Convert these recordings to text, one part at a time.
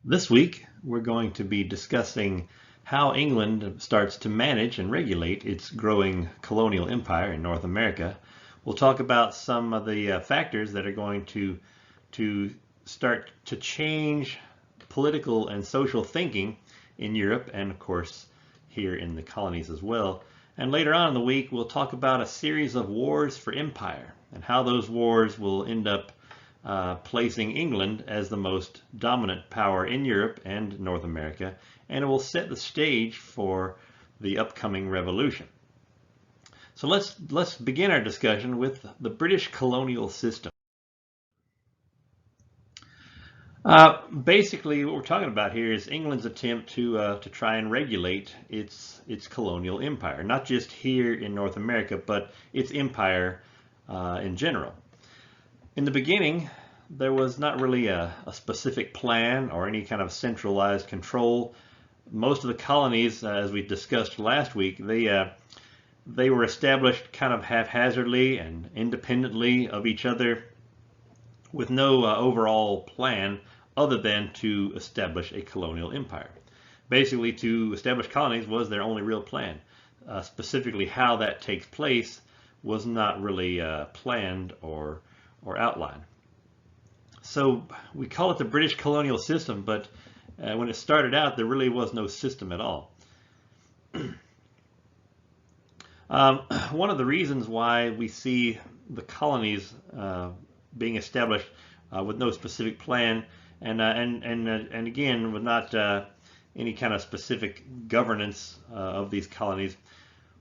This week, we're going to be discussing how England starts to manage and regulate its growing colonial empire in North America. We'll talk about some of the factors that are going to start to change political and social thinking in Europe and, of course, here in the colonies as well. And later on in the week, we'll talk about a series of wars for empire and how those wars will end up placing England as the most dominant power in Europe and North America, and it will set the stage for the upcoming revolution. So let's begin our discussion with the British colonial system. Basically, what we're talking about here is England's attempt to try and regulate its colonial empire, not just here in North America, but its empire in general. In the beginning, there was not really a specific plan or any kind of centralized control. Most of the colonies, as we discussed last week, they were established kind of haphazardly and independently of each other with no overall plan other than to establish a colonial empire. Basically, to establish colonies was their only real plan. Specifically, how that takes place was not really planned or outlined. So we call it the British colonial system, but when it started out, there really was no system at all. One of the reasons why we see the colonies being established with no specific plan and again with not any kind of specific governance of these colonies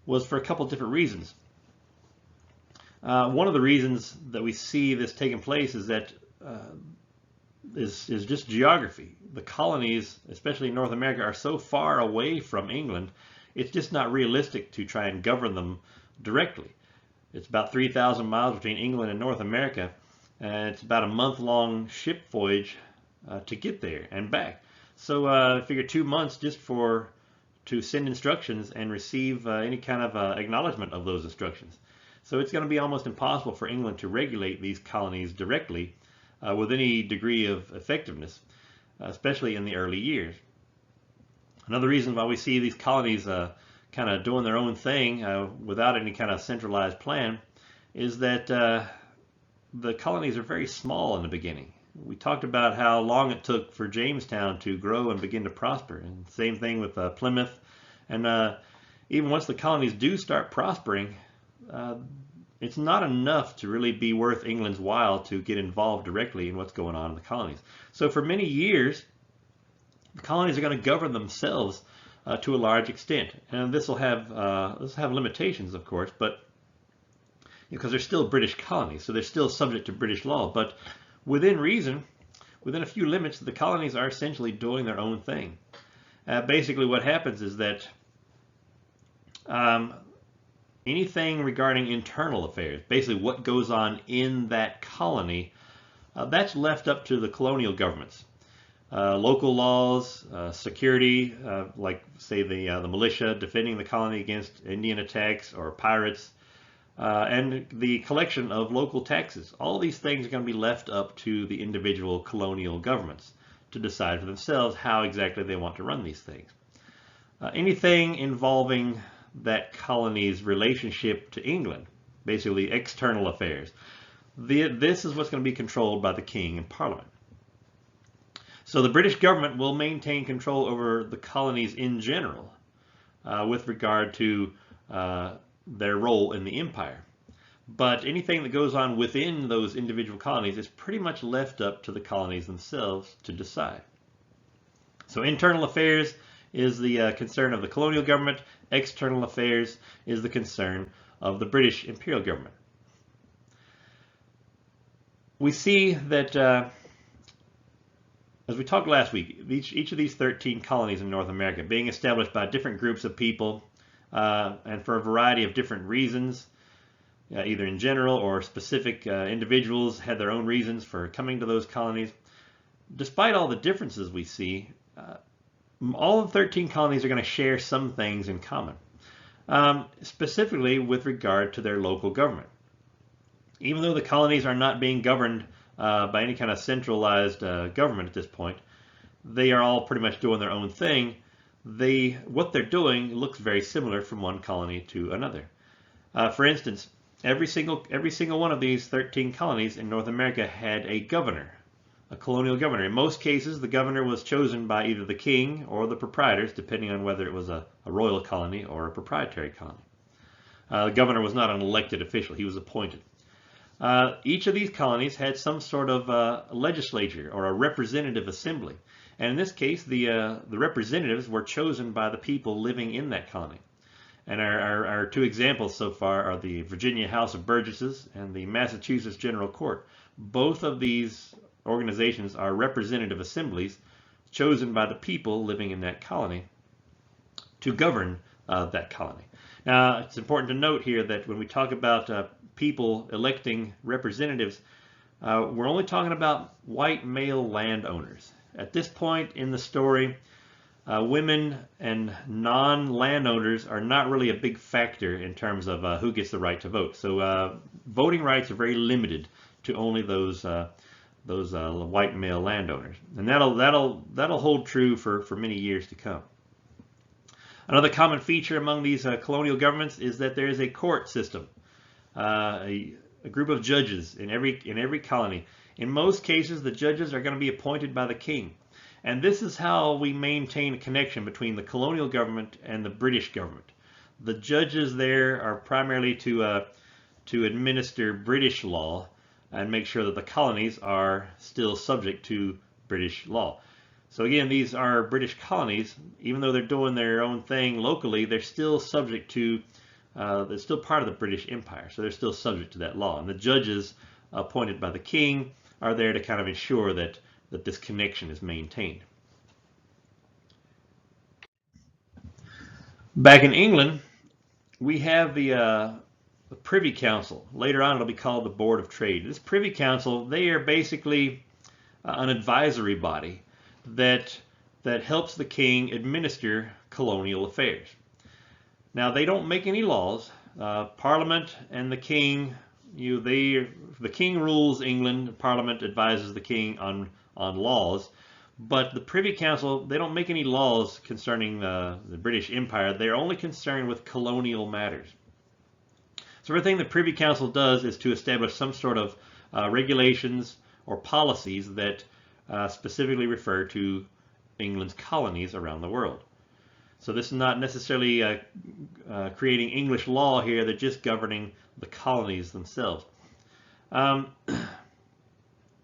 was for a couple of different reasons. One of the reasons that we see this taking place is that is just geography. The colonies, especially in North America, are so far away from England, it's just not realistic to try and govern them directly. It's about 3,000 miles between England and North America, and it's about a month-long ship voyage to get there and back. So I figure 2 months just to send instructions and receive any kind of acknowledgement of those instructions. So it's going to be almost impossible for England to regulate these colonies directly with any degree of effectiveness, especially in the early years. Another reason why we see these colonies kind of doing their own thing without any kind of centralized plan is that the colonies are very small in the beginning. We talked about how long it took for Jamestown to grow and begin to prosper, and same thing with Plymouth. And even once the colonies do start prospering, it's not enough to really be worth England's while to get involved directly in what's going on in the colonies. So for many years, the colonies are going to govern themselves to a large extent, and this will have limitations, of course, but because they're still British colonies, so they're still subject to British law. But within reason, within a few limits, the colonies are essentially doing their own thing. Basically, what happens is that anything regarding internal affairs, basically what goes on in that colony, that's left up to the colonial governments. Local laws, security, like say the militia defending the colony against Indian attacks or pirates, and the collection of local taxes. All these things are going to be left up to the individual colonial governments to decide for themselves how exactly they want to run these things. Anything involving that colony's relationship to England, basically external affairs, this is what's going to be controlled by the King and Parliament. So the British government will maintain control over the colonies in general with regard to their role in the empire. But anything that goes on within those individual colonies is pretty much left up to the colonies themselves to decide. So internal affairs is the concern of the colonial government. External affairs is the concern of the British imperial government. We see that, as we talked last week, each of these 13 colonies in North America being established by different groups of people and for a variety of different reasons, either in general or specific individuals had their own reasons for coming to those colonies. Despite all the differences we see, all the 13 colonies are going to share some things in common, specifically with regard to their local government. Even though the colonies are not being governed by any kind of centralized government at this point, they are all pretty much doing their own thing. What they're doing looks very similar from one colony to another. For instance, every single one of these 13 colonies in North America had a governor, a colonial governor. In most cases, the governor was chosen by either the king or the proprietors, depending on whether it was a royal colony or a proprietary colony. The governor was not an elected official, he was appointed. Each of these colonies had some sort of legislature or a representative assembly. And in this case, the representatives were chosen by the people living in that colony. And our two examples so far are the Virginia House of Burgesses and the Massachusetts General Court. Both of these organizations are representative assemblies chosen by the people living in that colony to govern that colony. Now, it's important to note here that when we talk about people electing representatives, we're only talking about white male landowners. At this point in the story, women and non-landowners are not really a big factor in terms of who gets the right to vote. So voting rights are very limited to only those white male landowners, and that'll hold true for many years to come. Another common feature among these colonial governments is that there is a court system, a group of judges in every colony. In most cases, the judges are going to be appointed by the king. And this is how we maintain a connection between the colonial government and the British government. The judges there are primarily to administer British law and make sure that the colonies are still subject to British law. So again, these are British colonies. Even though they're doing their own thing locally, they're still subject to, they're still part of the British Empire. So they're still subject to that law. And the judges appointed by the king are there to kind of ensure that this connection is maintained. Back in England, we have the Privy Council. Later on, it'll be called the Board of Trade. This Privy Council, they are basically an advisory body that helps the king administer colonial affairs. Now, they don't make any laws. Parliament and the king, the king rules England. Parliament advises the king on laws. But the Privy Council, they don't make any laws concerning the British Empire. They're only concerned with colonial matters. So everything the Privy Council does is to establish some sort of regulations or policies that specifically refer to England's colonies around the world. So this is not necessarily creating English law here, they're just governing the colonies themselves.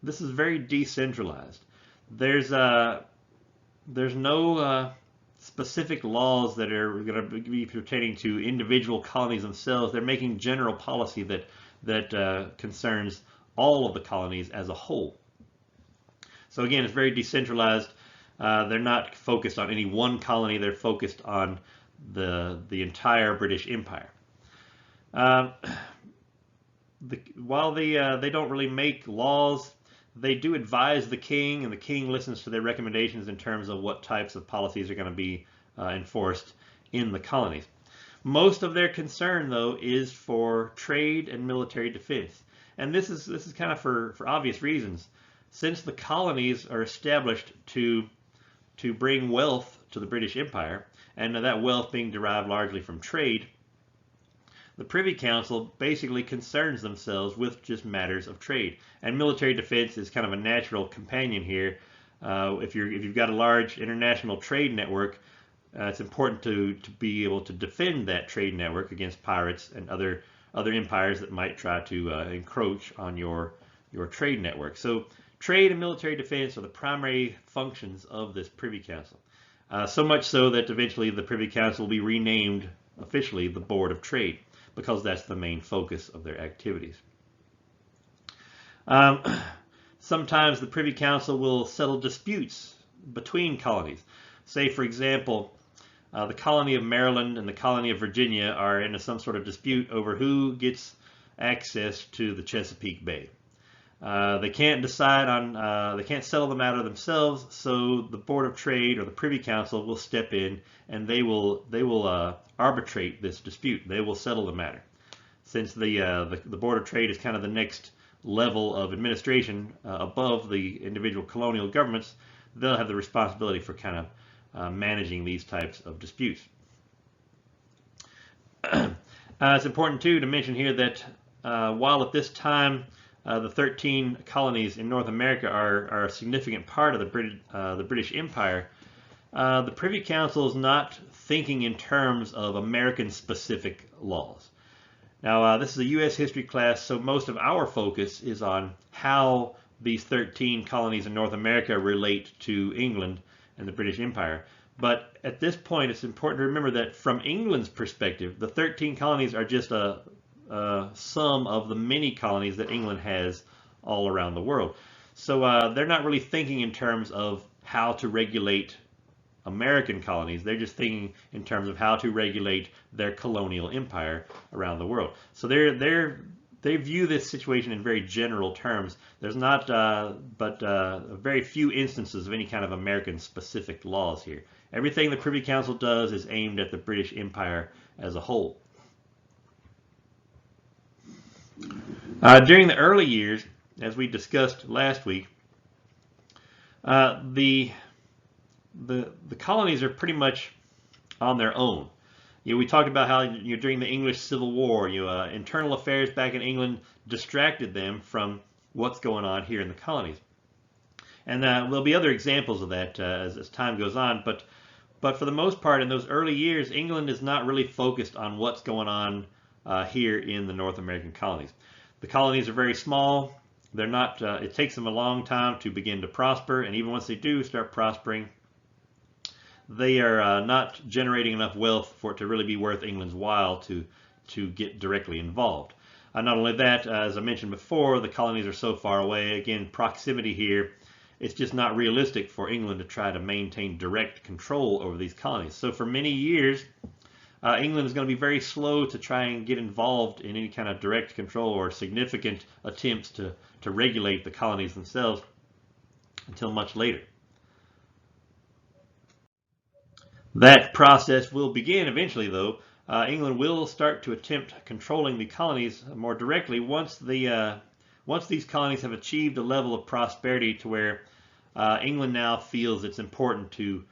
This is very decentralized. There's no specific laws that are going to be pertaining to individual colonies themselves. They're making general policy that concerns all of the colonies as a whole. So again, it's very decentralized. They're not focused on any one colony. They're focused on the entire British Empire. While they don't really make laws, they do advise the king, and the king listens to their recommendations in terms of what types of policies are going to be enforced in the colonies. Most of their concern, though, is for trade and military defense. And this is kind of for obvious reasons. Since the colonies are established to bring wealth to the British Empire, and that wealth being derived largely from trade, the Privy Council basically concerns themselves with just matters of trade. And military defense is kind of a natural companion here. If you've got a large international trade network, it's important to be able to defend that trade network against pirates and other empires that might try to encroach on your trade network. So trade and military defense are the primary functions of this Privy Council. So much so that eventually the Privy Council will be renamed officially the Board of Trade, because that's the main focus of their activities. Sometimes the Privy Council will settle disputes between colonies. Say, for example, the colony of Maryland and the colony of Virginia are in some sort of dispute over who gets access to the Chesapeake Bay. They can't decide on, they can't settle the matter themselves, so the Board of Trade or the Privy Council will step in and they will arbitrate this dispute. They will settle the matter. Since the Board of Trade is kind of the next level of administration above the individual colonial governments, they'll have the responsibility for kind of managing these types of disputes. It's important too to mention here that while at this time the 13 colonies in North America are a significant part of the British Empire, the Privy Council is not thinking in terms of American-specific laws. Now, this is a U.S. history class, so most of our focus is on how these 13 colonies in North America relate to England and the British Empire. But at this point, it's important to remember that from England's perspective, the 13 colonies are just a sum of the many colonies that England has all around the world. So they're not really thinking in terms of how to regulate American colonies. They're just thinking in terms of how to regulate their colonial empire around the world. So they view this situation in very general terms. There's not but very few instances of any kind of American-specific laws here. Everything the Privy Council does is aimed at the British Empire as a whole. During the early years, as we discussed last week, the colonies are pretty much on their own. We talked about how during the English Civil War, internal affairs back in England distracted them from what's going on here in the colonies. And there'll be other examples of that as time goes on. But for the most part, in those early years, England is not really focused on what's going on here in the North American colonies. The colonies are very small. They're not. It takes them a long time to begin to prosper, and even once they do start prospering, they are not generating enough wealth for it to really be worth England's while to get directly involved. Not only that, as I mentioned before, the colonies are so far away. Again, proximity here, it's just not realistic for England to try to maintain direct control over these colonies. So for many years, England is going to be very slow to try and get involved in any kind of direct control or significant attempts to regulate the colonies themselves until much later. That process will begin eventually, though. England will start to attempt controlling the colonies more directly once these colonies have achieved a level of prosperity to where England now feels it's important to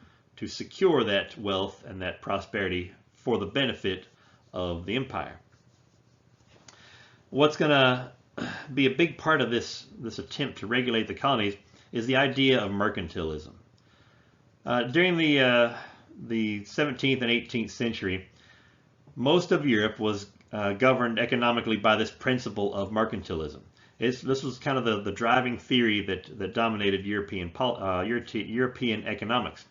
secure that wealth and that prosperity for the benefit of the empire. What's going to be a big part of this attempt to regulate the colonies is the idea of mercantilism. During the 17th and 18th century, most of Europe was governed economically by this principle of mercantilism. This was kind of the driving theory that dominated European economics.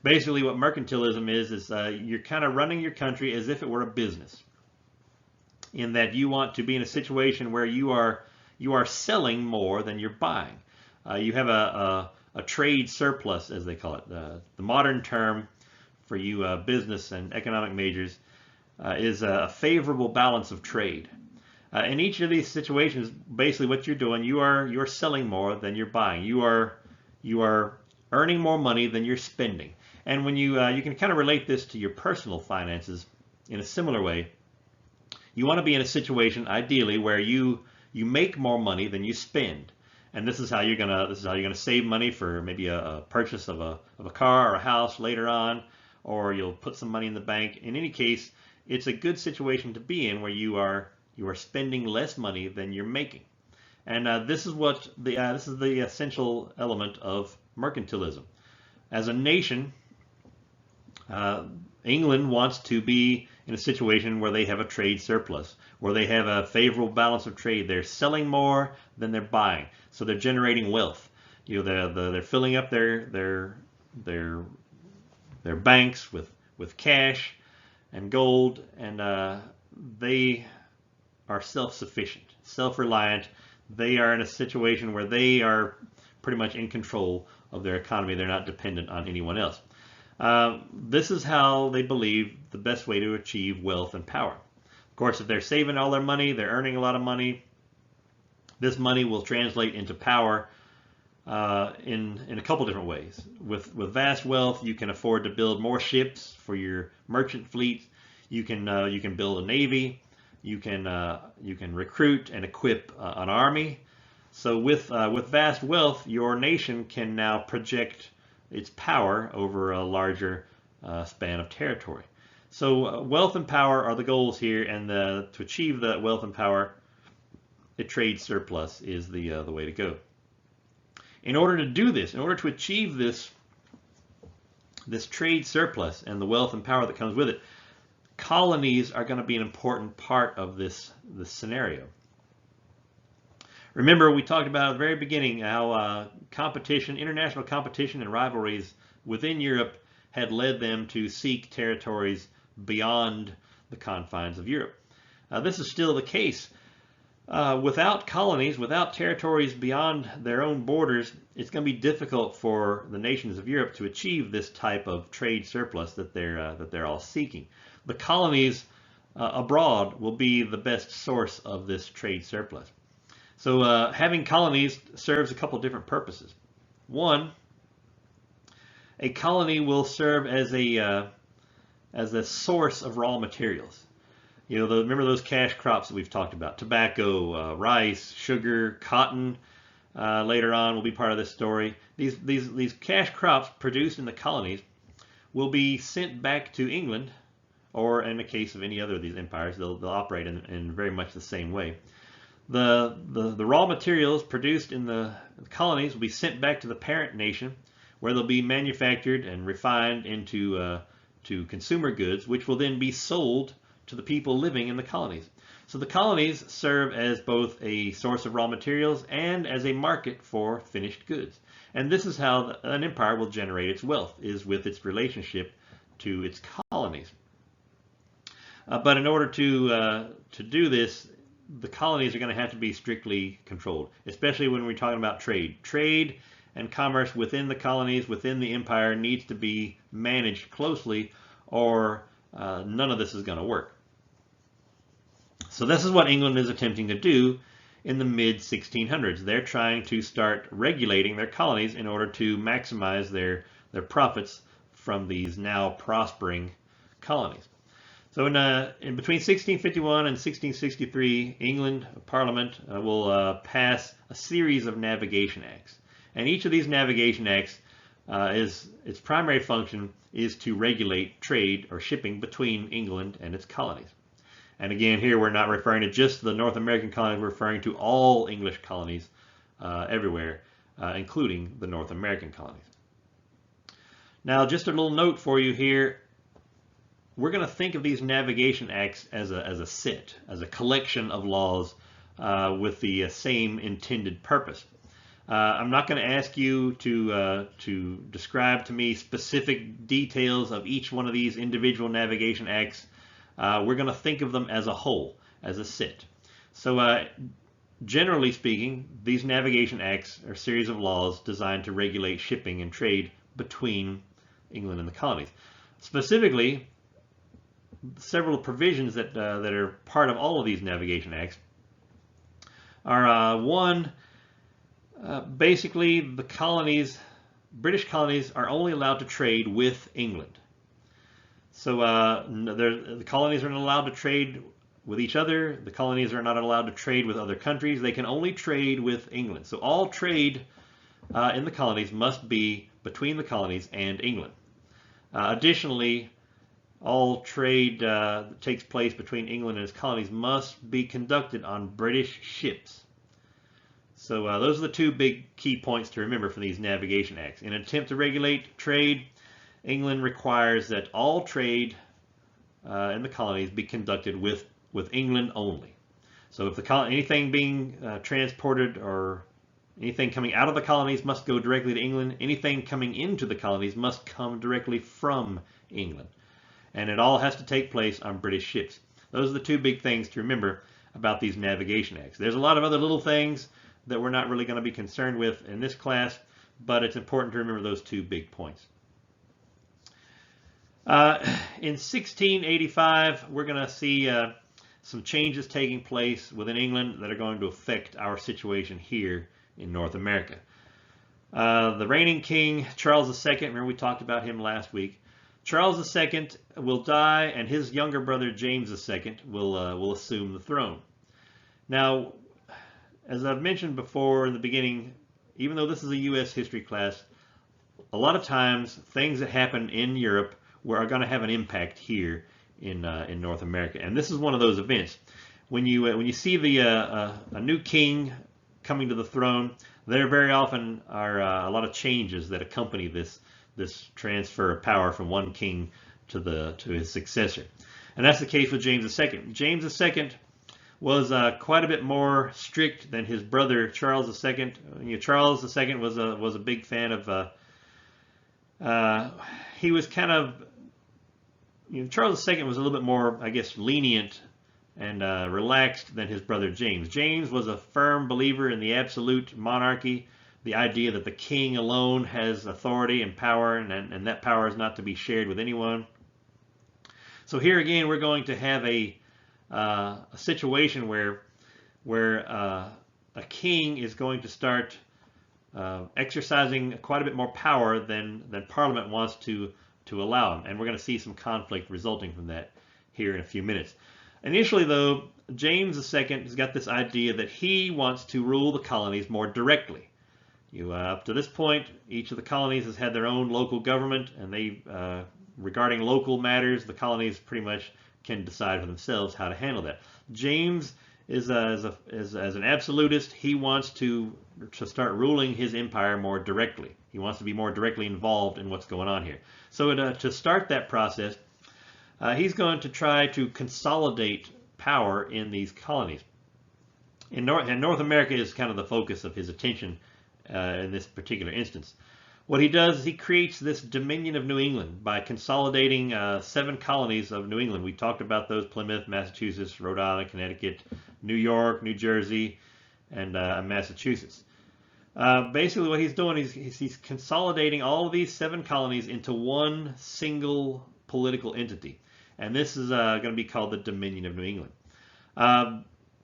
Basically, what mercantilism is you're kind of running your country as if it were a business, in that you want to be in a situation where you are selling more than you're buying. You have a trade surplus, as they call it. The modern term for you business and economic majors is a favorable balance of trade. In each of these situations, basically what you're doing, you're selling more than you're buying. You are earning more money than you're spending. And when you can kind of relate this to your personal finances in a similar way. You want to be in a situation, ideally, where you make more money than you spend. And this is how you're gonna save money for maybe a purchase of a car or a house later on, or you'll put some money in the bank. In any case, it's a good situation to be in where you are spending less money than you're making. And this is the essential element of mercantilism. As a nation, England wants to be in a situation where they have a trade surplus, where they have a favorable balance of trade. They're selling more than they're buying, so they're generating wealth. They're filling up their banks with cash and gold, and they are self-sufficient, self-reliant. They are in a situation where they are pretty much in control of their economy. They're not dependent on anyone else. This is how they believe the best way to achieve wealth and power. Of course, if they're saving all their money, they're earning a lot of money, this money will translate into power in a couple different ways. With vast wealth, you can afford to build more ships for your merchant fleet. You can build a navy. You can recruit and equip an army. So with vast wealth, your nation can now project its power over a larger span of territory. So wealth and power are the goals here, and to achieve that wealth and power, a trade surplus is the way to go. In order to do this, in order to achieve this trade surplus and the wealth and power that comes with it, colonies are going to be an important part of this scenario. Remember, we talked about at the very beginning how international competition and rivalries within Europe had led them to seek territories beyond the confines of Europe. This is still the case. Without colonies, without territories beyond their own borders, it's going to be difficult for the nations of Europe to achieve this type of trade surplus that they're all seeking. The colonies abroad will be the best source of this trade surplus. So having colonies serves a couple different purposes. One, a colony will serve as a source of raw materials. You know, remember those cash crops that we've talked about: tobacco, rice, sugar, cotton. Later on will be part of this story. These cash crops produced in the colonies will be sent back to England, or in the case of any other of these empires, they'll operate in very much the same way. The raw materials produced in the colonies will be sent back to the parent nation, where they'll be manufactured and refined into to consumer goods, which will then be sold to the people living in the colonies. So the colonies serve as both a source of raw materials and as a market for finished goods. And this is how an empire will generate its wealth, is with its relationship to its colonies. But in order to do this, the colonies are going to have to be strictly controlled, especially when we're talking about trade. Trade and commerce within the colonies, within the empire, needs to be managed closely, or none of this is going to work. So this is what England is attempting to do in the mid-1600s. They're trying to start regulating their colonies in order to maximize their profits from these now prospering colonies. So in between 1651 and 1663, England Parliament will pass a series of navigation acts. And each of these navigation acts its primary function is to regulate trade or shipping between England and its colonies. And again, here we're not referring to just the North American colonies, we're referring to all English colonies everywhere, including the North American colonies. Now, just a little note for you here. We're going to think of these navigation acts as a set, as a collection of laws with the same intended purpose. I'm not going to ask you to describe to me specific details of each one of these individual navigation acts. We're going to think of them as a whole, as a set. So generally speaking, these navigation acts are a series of laws designed to regulate shipping and trade between England and the colonies. Specifically, several provisions that are part of all of these navigation acts are one, basically the British colonies are only allowed to trade with England. So the colonies are not allowed to trade with each other. The colonies are not allowed to trade with other countries. They can only trade with England. So all trade in the colonies must be between the colonies and England. Additionally, all trade that takes place between England and its colonies must be conducted on British ships. So those are the two big key points to remember from these navigation acts. In an attempt to regulate trade, England requires that all trade in the colonies be conducted with England only. So if anything being transported or anything coming out of the colonies must go directly to England, anything coming into the colonies must come directly from England. And it all has to take place on British ships. Those are the two big things to remember about these navigation acts. There's a lot of other little things that we're not really going to be concerned with in this class, but it's important to remember those two big points. In 1685, we're going to see some changes taking place within England that are going to affect our situation here in North America. The reigning king, Charles II, remember we talked about him last week. Charles II will die, and his younger brother James II will assume the throne. Now, as I've mentioned before in the beginning, even though this is a U.S. history class, a lot of times things that happen in Europe are going to have an impact here in North America, and this is one of those events. When you see a new king coming to the throne, there very often are a lot of changes that accompany this transfer of power from one king to his successor, and that's the case with James II. James II was quite a bit more strict than his brother Charles II. Charles II was a big fan of. He was kind of Charles II was a little bit more, I guess, lenient and relaxed than his brother James. James was a firm believer in the absolute monarchy, the idea that the king alone has authority and power, and that power is not to be shared with anyone. So here again, we're going to have a situation where a king is going to start exercising quite a bit more power than Parliament wants to allow him, and we're going to see some conflict resulting from that here in a few minutes. Initially, though, James II has got this idea that he wants to rule the colonies more directly. Up to this point, each of the colonies has had their own local government, and regarding local matters, the colonies pretty much can decide for themselves how to handle that. James is as an absolutist. He wants to start ruling his empire more directly. He wants to be more directly involved in what's going on here. So to start that process, he's going to try to consolidate power in these colonies. And North America is kind of the focus of his attention in this particular instance. What he does is he creates this Dominion of New England by consolidating 7 colonies of New England. We talked about those: Plymouth, Massachusetts, Rhode Island, Connecticut, New York, New Jersey, and Massachusetts. Basically what he's doing is he's consolidating all of these 7 colonies into one single political entity. And this is going to be called the Dominion of New England.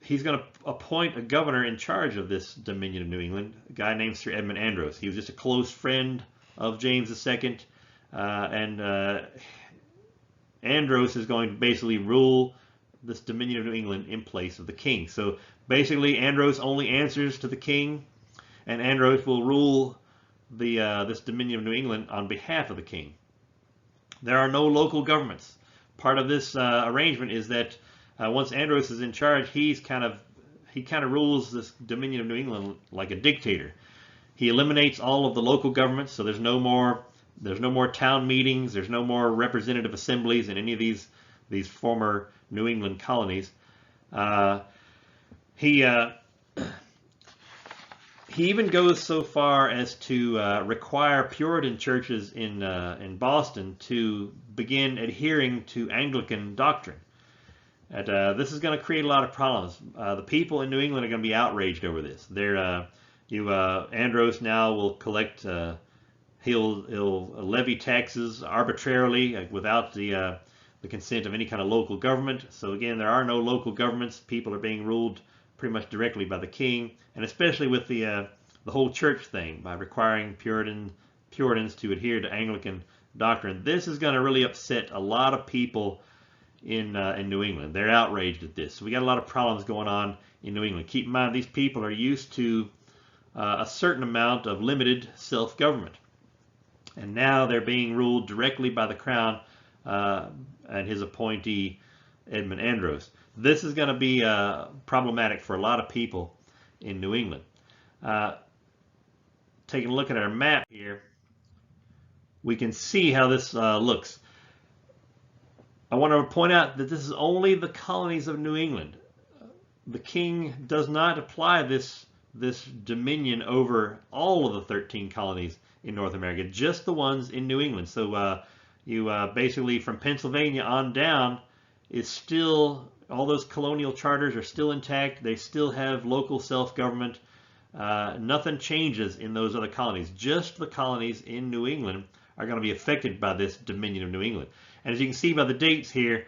He's going to appoint a governor in charge of this Dominion of New England, a guy named Sir Edmund Andros. He was just a close friend of James II, and Andros is going to basically rule this Dominion of New England in place of the king. So basically, Andros only answers to the king, and Andros will rule this Dominion of New England on behalf of the king. There are no local governments. Part of this arrangement is that once Andros is in charge, he kind of rules this Dominion of New England like a dictator. He eliminates all of the local governments, so there's no more town meetings, there's no more representative assemblies in any of these former New England colonies. He even goes so far as to require Puritan churches in Boston to begin adhering to Anglican doctrine. This is going to create a lot of problems. The people in New England are going to be outraged over this. Andros now will collect. He'll levy taxes arbitrarily without the consent of any kind of local government. So again, there are no local governments. People are being ruled pretty much directly by the king, and especially with the whole church thing, by requiring Puritans to adhere to Anglican doctrine. This is going to really upset a lot of people in New England. They're outraged at this. So we got a lot of problems going on in New England. Keep in mind, these people are used to a certain amount of limited self-government, and now they're being ruled directly by the crown and his appointee Edmund Andros. This is going to be problematic for a lot of people in New England. Taking a look at our map here, we can see how this looks. I want to point out that this is only the colonies of New England. The king does not apply this dominion over all of the 13 colonies in North America, just the ones in New England. So basically from Pennsylvania on down is still, all those colonial charters are still intact. They still have local self-government. Nothing changes in those other colonies. Just the colonies in New England are going to be affected by this Dominion of New England. And as you can see by the dates here,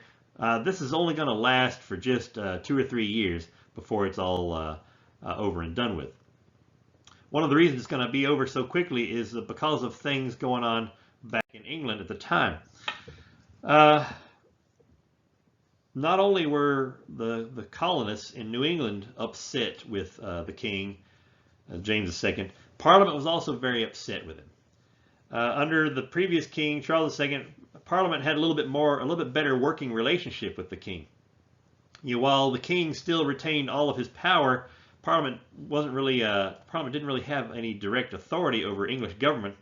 this is only going to last for just 2 or 3 years before it's all over and done with. One of the reasons it's going to be over so quickly is because of things going on back in England at the time. Not only were the colonists in New England upset with the king, James II, Parliament was also very upset with him. Under the previous king, Charles II, Parliament had a little bit better working relationship with the king. While the king still retained all of his power, Parliament Parliament didn't really have any direct authority over English government.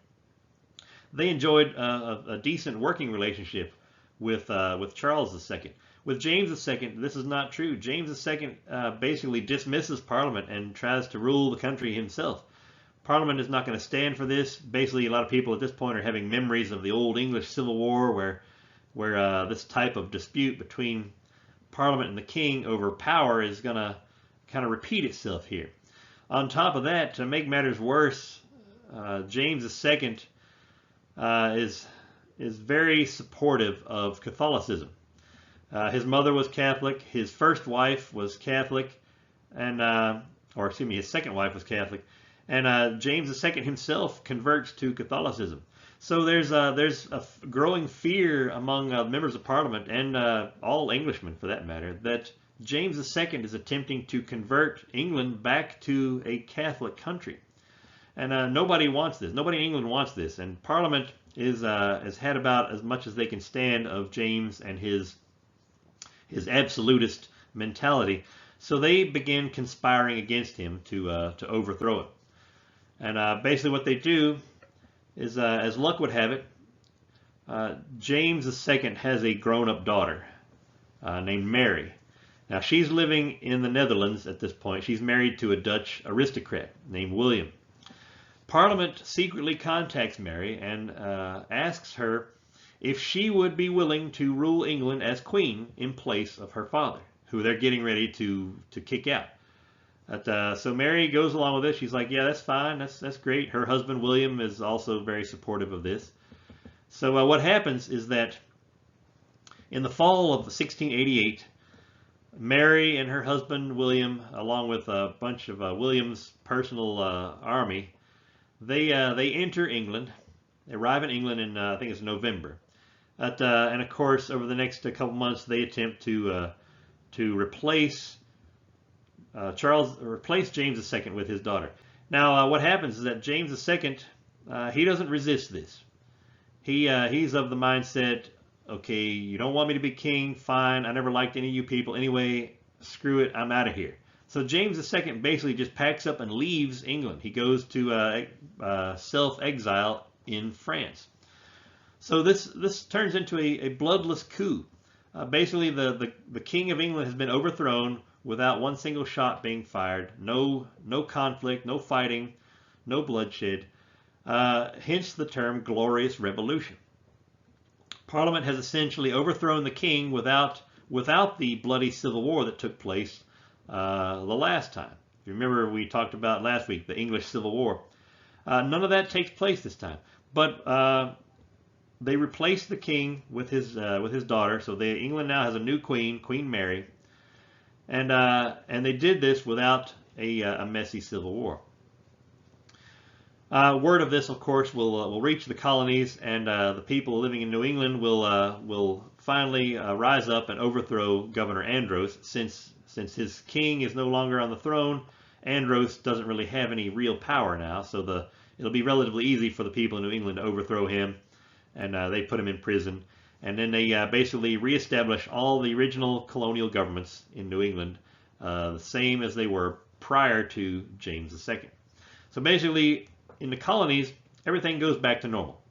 They enjoyed a decent working relationship with Charles II. With James II, this is not true. James II basically dismisses Parliament and tries to rule the country himself. Parliament is not going to stand for this. Basically, a lot of people at this point are having memories of the old English Civil War, where this type of dispute between Parliament and the king over power is going to kind of repeat itself here. On top of that, to make matters worse, James II is very supportive of Catholicism. His mother was Catholic. His first wife was Catholic, and his second wife was Catholic, and James II himself converts to Catholicism. So there's a growing fear among members of Parliament and all Englishmen, for that matter, that James II is attempting to convert England back to a Catholic country, and nobody wants this. Nobody in England wants this, and Parliament has had about as much as they can stand of James and his absolutist mentality. So they begin conspiring against him to overthrow it. And basically what they do is, as luck would have it, James II has a grown-up daughter named Mary. Now she's living in the Netherlands at this point. She's married to a Dutch aristocrat named William. Parliament secretly contacts Mary and asks her if she would be willing to rule England as queen in place of her father, who they're getting ready to kick out. So Mary goes along with it. She's like, yeah, that's fine. That's great. Her husband, William, is also very supportive of this. So what happens is that in the fall of 1688, Mary and her husband, William, along with a bunch of William's personal army, they enter England. They arrive in England in, I think it's November. And of course, over the next couple months, they attempt to replace James II with his daughter. Now, what happens is that James II, he doesn't resist this. He's of the mindset, okay, you don't want me to be king, fine. I never liked any of you people anyway. Screw it, I'm out of here. So James II basically just packs up and leaves England. He goes to self-exile in France. So this turns into a bloodless coup. Basically, the King of England has been overthrown without one single shot being fired. No conflict, no fighting, no bloodshed. Hence the term Glorious Revolution. Parliament has essentially overthrown the king without the bloody civil war that took place the last time. If you remember, we talked about last week the English Civil War. None of that takes place this time, but they replaced the king with his daughter. So England now has a new queen, Queen Mary, and they did this without a messy civil war. Word of this, of course, will reach the colonies, and the people living in New England will finally rise up and overthrow Governor Andros. Since his king is no longer on the throne, Andros doesn't really have any real power now. So it'll be relatively easy for the people in New England to overthrow him, and they put him in prison. And then they basically reestablish all the original colonial governments in New England, the same as they were prior to James II. So basically, in the colonies, everything goes back to normal.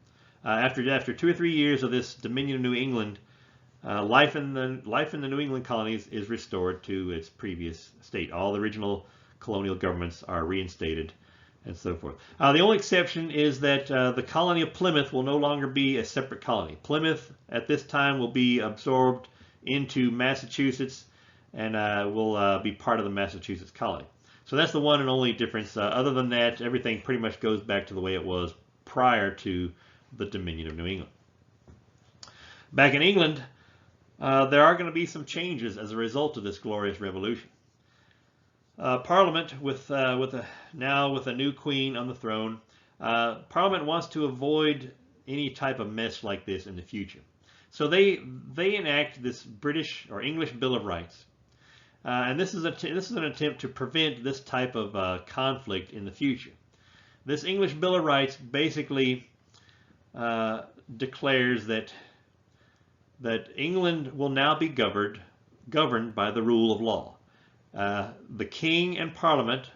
After 2 or 3 years of this Dominion of New England, life in the New England colonies is restored to its previous state. All the original colonial governments are reinstated, and so forth. The only exception is that the colony of Plymouth will no longer be a separate colony. Plymouth at this time will be absorbed into Massachusetts and will be part of the Massachusetts colony. So that's the one and only difference. Other than that, everything pretty much goes back to the way it was prior to the Dominion of New England. Back in England, there are going to be some changes as a result of this glorious revolution. Parliament, now with a new queen on the throne, Parliament wants to avoid any type of mess like this in the future. So they enact this British or English Bill of Rights. And this is an attempt to prevent this type of conflict in the future. This English Bill of Rights basically declares that England will now be governed by the rule of law. The king and parliament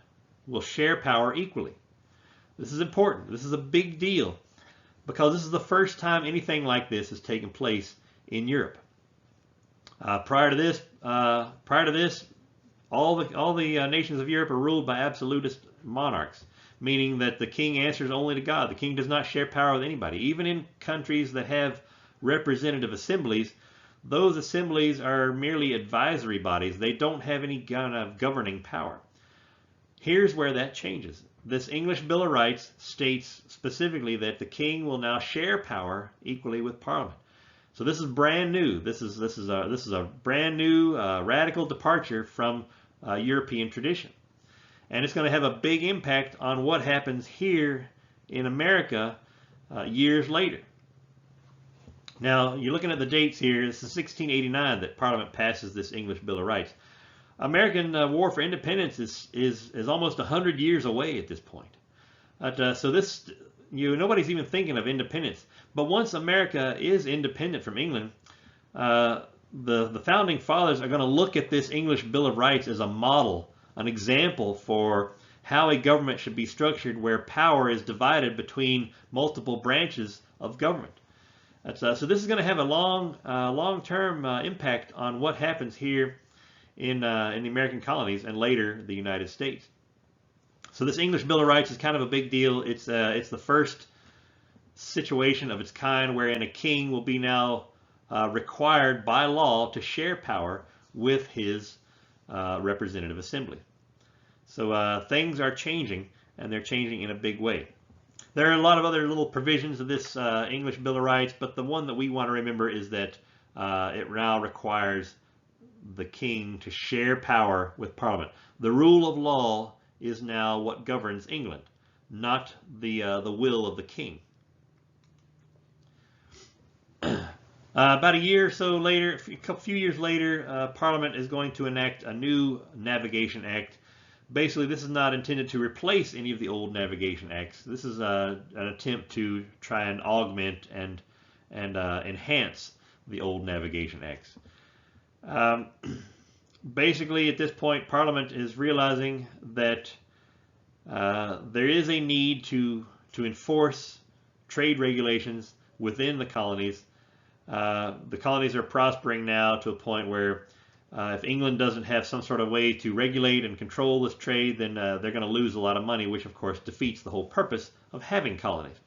will share power equally. This is important. This is a big deal because this is the first time anything like this has taken place in Europe. Prior to this, all the nations of Europe are ruled by absolutist monarchs, meaning that the king answers only to God. The king does not share power with anybody. Even in countries that have representative assemblies, those assemblies are merely advisory bodies. They don't have any kind of governing power. Here's where that changes. This English Bill of Rights states specifically that the king will now share power equally with Parliament. So this is brand new. This is a brand new radical departure from European tradition, and it's going to have a big impact on what happens here in America years later. Now you're looking at the dates here. This is 1689 that Parliament passes this English Bill of Rights. American War for Independence is almost 100 years away at this point. So this, nobody's even thinking of independence. But once America is independent from England, the founding fathers are going to look at this English Bill of Rights as a model, an example for how a government should be structured where power is divided between multiple branches of government. So this is going to have a long-term impact on what happens here in the American colonies and later the United States. So this English Bill of Rights is kind of a big deal. It's the first situation of its kind wherein a king will be now required by law to share power with his representative assembly. So things are changing, and they're changing in a big way. There are a lot of other little provisions of this English Bill of Rights, but the one that we want to remember is that it now requires the king to share power with Parliament. The rule of law is now what governs England, not the will of the king. About a year or so later, a few years later, Parliament is going to enact a new Navigation Act. Basically, this is not intended to replace any of the old Navigation Acts. This is an attempt to try and augment and enhance the old Navigation Acts. Basically, at this point, Parliament is realizing that there is a need to enforce trade regulations within the colonies. The colonies are prospering now to a point where if England doesn't have some sort of way to regulate and control this trade, then they're going to lose a lot of money, which of course defeats the whole purpose of having colonies.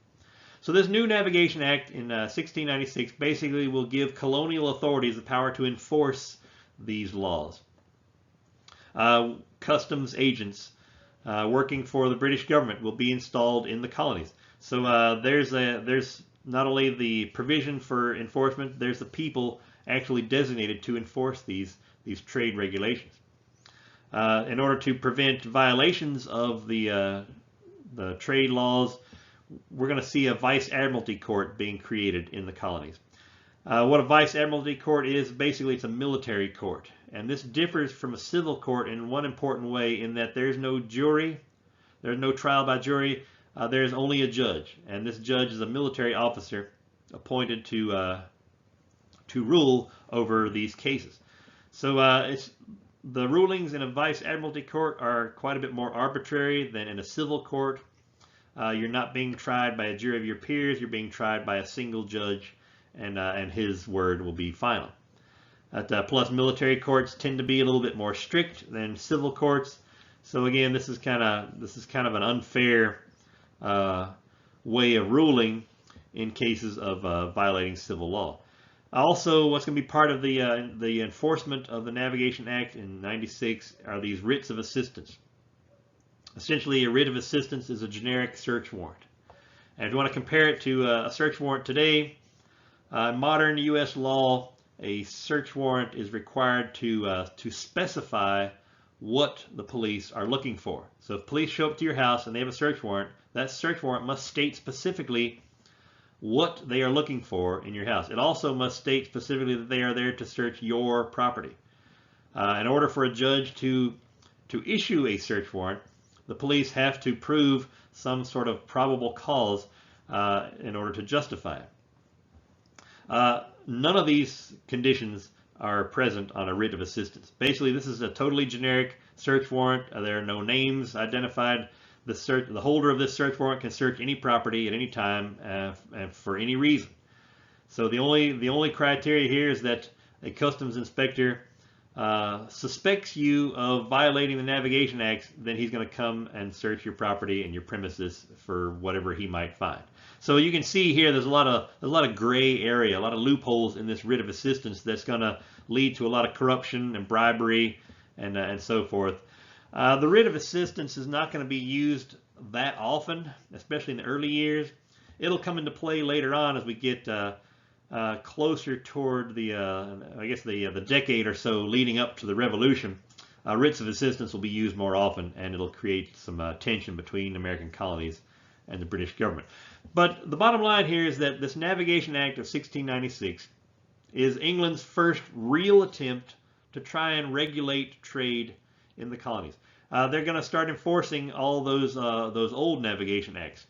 So this new Navigation Act in 1696 basically will give colonial authorities the power to enforce these laws. Customs agents working for the British government will be installed in the colonies. So there's not only the provision for enforcement, there's the people actually designated to enforce these trade regulations. In order to prevent violations of the trade laws, we're going to see a Vice Admiralty Court being created in the colonies. What a Vice Admiralty Court is, basically it's a military court. And this differs from a civil court in one important way, in that there's no jury, there's no trial by jury, there's only a judge. And this judge is a military officer appointed to rule over these cases. So the rulings in a Vice Admiralty Court are quite a bit more arbitrary than in a civil court. You're not being tried by a jury of your peers, you're being tried by a single judge, and his word will be final. Plus, military courts tend to be a little bit more strict than civil courts. So again, this is kind of an unfair way of ruling in cases of violating civil law. Also, what's going to be part of the enforcement of the Navigation Act in '96 are these writs of assistance. Essentially, a writ of assistance is a generic search warrant. And if you want to compare it to a search warrant today, in modern U.S. law, a search warrant is required to specify what the police are looking for. So if police show up to your house and they have a search warrant, that search warrant must state specifically what they are looking for in your house. It also must state specifically that they are there to search your property. In order for a judge to issue a search warrant, the police have to prove some sort of probable cause in order to justify it. None of these conditions are present on a writ of assistance. Basically, this is a totally generic search warrant. There are no names identified. The holder of this search warrant can search any property at any time and for any reason. So the only criteria here is that a customs inspector suspects you of violating the Navigation Act, then he's going to come and search your property and your premises for whatever he might find. So you can see here there's a lot of gray area, a lot of loopholes in this writ of assistance that's going to lead to a lot of corruption and bribery and so forth. The writ of assistance is not going to be used that often, especially in the early years. It'll come into play later on as we get closer toward the I guess the decade or so leading up to the Revolution. Writs of assistance will be used more often, and it'll create some tension between American colonies and the British government. But the bottom line here is that this Navigation Act of 1696 is England's first real attempt to try and regulate trade in the colonies. They're going to start enforcing all those old Navigation Acts.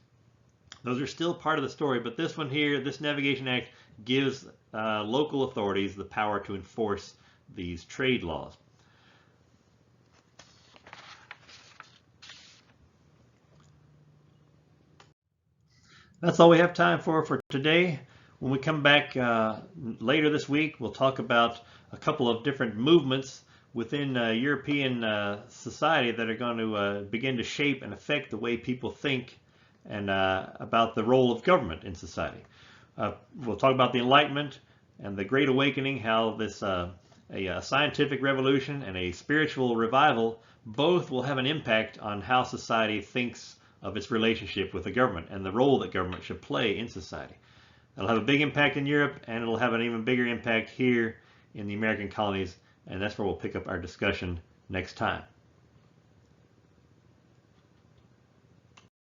Those are still part of the story, but this one here, this Navigation Act, gives local authorities the power to enforce these trade laws. That's all we have time for today. When we come back later this week, we'll talk about a couple of different movements within European society that are going to begin to shape and affect the way people think and about the role of government in society. We'll talk about the Enlightenment and the Great Awakening, how this a scientific revolution and a spiritual revival both will have an impact on how society thinks of its relationship with the government and the role that government should play in society. It'll have a big impact in Europe, and it'll have an even bigger impact here in the American colonies, and that's where we'll pick up our discussion next time.